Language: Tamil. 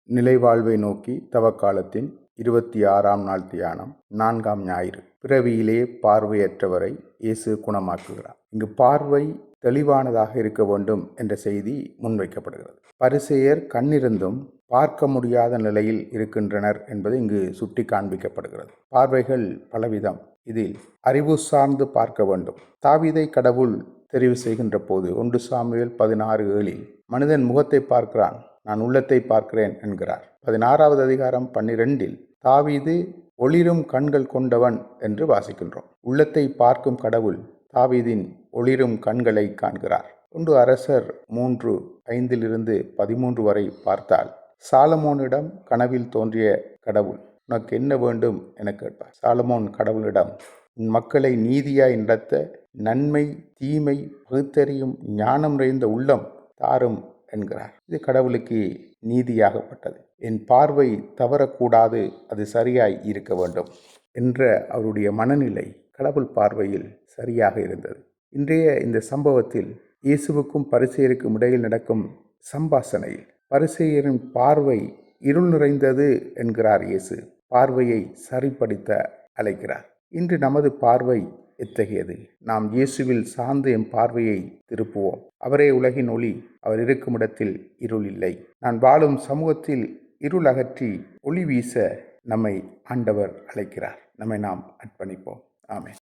நிலைவாழ்வை நோக்கி தவக்காலத்தின் 26ஆம் நாள் தியானம். 4ஆம் ஞாயிறு. பிறவியிலே பார்வையற்றவரை இயேசு குணமாக்குகிறார். இங்கு பார்வை தெளிவானதாக இருக்க வேண்டும் என்ற செய்தி முன்வைக்கப்படுகிறது. பரிசேயர் கண்ணிருந்தும் பார்க்க முடியாத நிலையில் இருக்கின்றனர் என்பது இங்கு சுட்டி காண்பிக்கப்படுகிறது. பார்வைகள் பலவிதம். இதில் அறிவு சார்ந்து பார்க்க வேண்டும். தாவீதை கடவுள் தெரிவு செய்கின்ற போது 1 சாமுவேல் 16:7 மனிதன் முகத்தை பார்க்கிறான், நான் உள்ளத்தை பார்க்கிறேன் என்கிறார். 16வது அதிகாரம் 12 தாவீது ஒளிரும் கண்கள் கொண்டவன் என்று வாசிக்கின்றோம். உள்ளத்தை பார்க்கும் கடவுள் தாவீதின் ஒளிரும் கண்களை காண்கிறார். 1 அரசர் 3:5-13 வரை பார்த்தால் சாலமோனிடம் கனவில் தோன்றிய கடவுள் உனக்கு என்ன வேண்டும் என கேட்பார். சாலமோன் கடவுளிடம் உன் மக்களை நீதியாய் நடத்த நன்மை தீமை பகுத்தறியும் ஞானம் நிறைந்த உள்ளம் தாரும் என்கிறார். இது கடவுளுக்கு நீதியாகப்பட்டது. என் பார்வை தவறக்கூடாது, அது சரியாய் இருக்க வேண்டும் என்ற அவருடைய மனநிலை கடவுள் பார்வையில் சரியாக இருந்தது. இன்றைய இந்த சம்பவத்தில் இயேசுவுக்கும் பரிசேயருக்கும் இடையில் நடக்கும் சம்பாஷணையில் பரிசேயரின் பார்வை இருள் நிறைந்தது என்கிறார் இயேசு. பார்வையை சரிப்படுத்த அழைக்கிறார். இன்று நமது பார்வை எத்தகையது? நாம் இயேசுவில் சார்ந்து எம் பார்வையை திருப்புவோம். அவரே உலகின் ஒளி. அவர் இருக்கும் இடத்தில் இருள் இல்லை. நான் வாழும் சமூகத்தில் இருள் அகற்றி ஒளி வீச நம்மை ஆண்டவர் அழைக்கிறார். நம்மை நாம் அர்ப்பணிப்போம். ஆமென்.